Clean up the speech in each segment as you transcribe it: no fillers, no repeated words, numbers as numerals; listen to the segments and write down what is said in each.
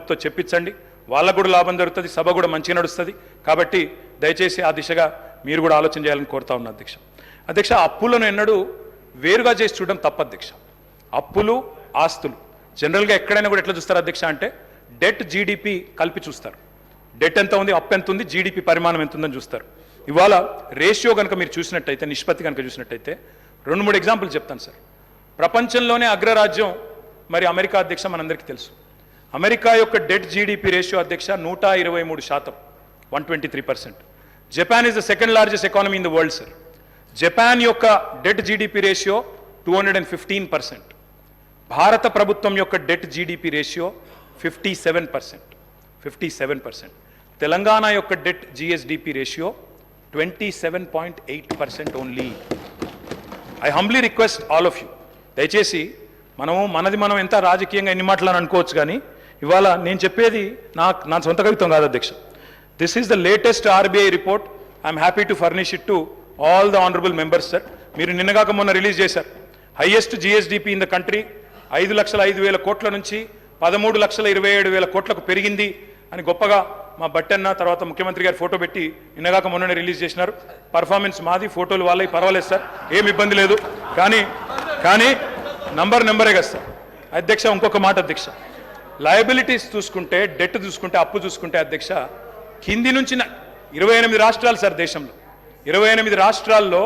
గ్రూప్తో చెప్పించండి, వాళ్ళకు కూడా లాభం జరుగుతుంది, సభ కూడా మంచిగా నడుస్తుంది. కాబట్టి దయచేసి ఆ దిశగా మీరు కూడా ఆలోచన చేయాలని కోరుతా ఉన్నా అధ్యక్ష. అధ్యక్ష, అప్పులను ఎన్నడూ వేరుగా చేసి చూడడం తప్పు అధ్యక్ష. అప్పులు ఆస్తులు జనరల్గా ఎక్కడైనా కూడా ఎట్లా చూస్తారు అధ్యక్ష అంటే డెట్ జీడిపి కలిపి చూస్తారు. డెట్ ఎంత ఉంది, అప్పు ఎంత ఉంది, జీడిపి పరిమాణం ఎంత ఉందని చూస్తారు. ఇవాళ రేషియో కనుక మీరు చూసినట్టయితే, నిష్పత్తి కనుక చూసినట్టయితే 2-3 ఎగ్జాంపుల్ చెప్తాను సార్. ప్రపంచంలోనే అగ్రరాజ్యం మరి అమెరికా అధ్యక్ష మనందరికీ తెలుసు. అమెరికా యొక్క డెట్ జీడిపి రేషియో అధ్యక్ష 123%, 123%. Japan is the second largest economy in the world sir. Japan యొక్క డెట్ జీడిపి రేషియో 215%. భారత ప్రభుత్వం యొక్క డెట్ జీడిపి రేషియో 57%. 57%. తెలంగాణ యొక్క debt GSDP ratio 27.8% only. I humbly request all of you, దయచేసి మనం ఎంత రాజకీయంగా ఎన్ని మాటలని అనుకోవచ్చు, కానీ ఇవాళ నేను చెప్పేది నా సొంత కవిత్వం కాదు అధ్యక్ష. This is the latest RBI report. I'm happy to furnish it to all the honourable members sir. మీరు నిన్నగాక మొన్న రిలీజ్ చేశారు. Highest GSDP in the country 5,05,000 కోట్ల నుంచి 13,27,000 కోట్లకు పెరిగింది అని గొప్పగా మా బట్టన్న తర్వాత ముఖ్యమంత్రి గారు ఫోటో పెట్టి నిన్నగాక మొన్ననే రిలీజ్ చేసినారు. పర్ఫార్మెన్స్ మాది, ఫోటోలు వాళ్ళవి, పర్వాలేదు సార్, ఏమి ఇబ్బంది లేదు. కానీ నెంబరే కదా సార్ అధ్యక్ష. ఇంకొక మాట అధ్యక్ష, లయబిలిటీస్ చూసుకుంటే, డెట్ చూసుకుంటే, అప్పు చూసుకుంటే అధ్యక్ష కింది నుంచి 28 రాష్ట్రాలు సార్ దేశంలో. 28 రాష్ట్రాల్లో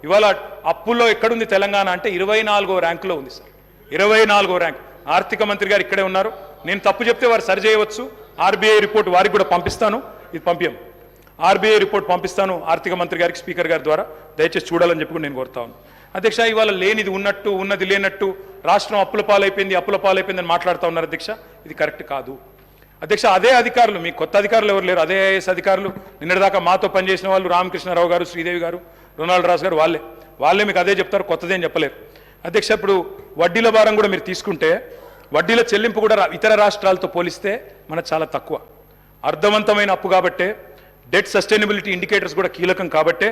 ఇవాళ అప్పుల్లో ఎక్కడుంది తెలంగాణ అంటే 24వ ర్యాంకులో ఉంది సార్. 24వ ర్యాంక్. ఆర్థిక మంత్రి గారు ఇక్కడే ఉన్నారు. నేను తప్పు చెప్తే వారు సరి చేయవచ్చు. ఆర్బీఐ రిపోర్ట్ వారికి కూడా పంపిస్తాను. ఇది పంపాం, ఆర్బీఐ రిపోర్ట్ పంపిస్తాను ఆర్థిక మంత్రి గారికి, స్పీకర్ గారి ద్వారా. దయచేసి చూడాలని చెప్పి నేను కోరుతా ఉన్నాను అధ్యక్ష. ఇవాళ లేనిది ఉన్నట్టు, ఉన్నది లేనట్టు, రాష్ట్రం అప్పుల పాలైపోయిందని మాట్లాడుతూ ఉన్నారు అధ్యక్ష. ఇది కరెక్ట్ కాదు అధ్యక్ష. అదే అధికారులు, మీ కొత్త అధికారులు ఎవరు లేరు, అదే ఐఏఎస్ అధికారులు నిన్నటిదాకా మాతో పనిచేసిన వాళ్ళు, రామకృష్ణారావు గారు, శ్రీదేవి గారు, రొనాల్డ్ రాజు గారు, వాళ్ళే మీకు అదే చెప్తారు, కొత్తదేం చెప్పలేరు అధ్యక్ష. ఇప్పుడు వడ్డీల భారం కూడా మీరు తీసుకుంటే, వడ్డీల చెల్లింపు కూడా ఇతర రాష్ట్రాలతో పోలిస్తే మన చాలా తక్కువ. అర్థవంతమైన అప్పు కాబట్టే, డెట్ సస్టైనబిలిటీ ఇండికేటర్స్ కూడా కీలకం కాబట్టే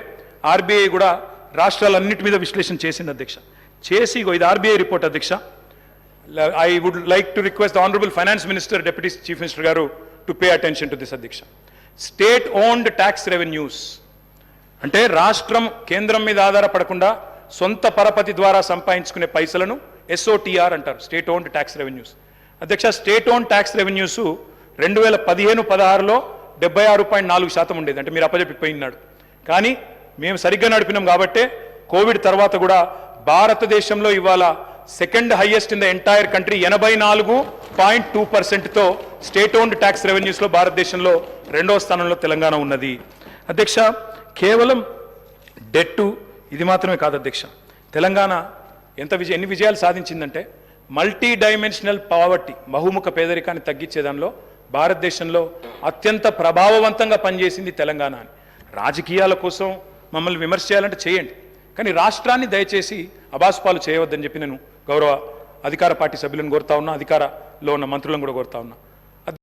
ఆర్బీఐ కూడా రాష్ట్రాలన్నిటి మీద విశ్లేషణ చేసింది అధ్యక్ష. చేసి ఇది ఆర్బీఐ రిపోర్ట్ అధ్యక్ష. I would like to request the honourable finance minister, deputy chief minister గారు to pay attention to this అధ్యక్ష. స్టేట్ ఓన్డ్ ట్యాక్స్ రెవెన్యూస్ అంటే రాష్ట్రం కేంద్రం మీద ఆధారపడకుండా సొంత పరపతి ద్వారా సంపాదించుకునే పైసలను ఎస్ఓటీఆర్ అంటారు, స్టేట్ ఓన్డ్ ట్యాక్స్ రెవెన్యూస్ అధ్యక్ష. స్టేట్ ఓన్డ్ ట్యాక్స్ రెవెన్యూస్ 2015-16లో 76.4% ఉండేది, అంటే మీరు అప్పచెప్పిపోయినాడు. కానీ మేము సరిగ్గా నడిపినాం కాబట్టే కోవిడ్ తర్వాత కూడా భారతదేశంలో ఇవాళ second highest in the entire country 84.2%తో స్టేట్ ఓన్డ్ ట్యాక్స్ రెవెన్యూస్లో భారతదేశంలో 2వ స్థానంలో తెలంగాణ ఉన్నది అధ్యక్ష. కేవలం డెట్టు ఇది మాత్రమే కాదు అధ్యక్ష. తెలంగాణ ఎన్ని విజయాలు సాధించిందంటే మల్టీ డైమెన్షనల్ పావర్టీ, బహుముఖ పేదరికాన్ని తగ్గించే దానిలో భారతదేశంలో అత్యంత ప్రభావవంతంగా పనిచేసింది తెలంగాణ అని. రాజకీయాల కోసం మమ్మల్ని విమర్శ చేయాలంటే చేయండి, కానీ రాష్ట్రాన్ని దయచేసి అబాస్పాలు చేయవద్దని చెప్పి నేను గౌరవ అధికార పార్టీ సభ్యులను కోరుతా ఉన్నా, అధికారంలో ఉన్న మంత్రులను కూడా కోరుతా ఉన్నా.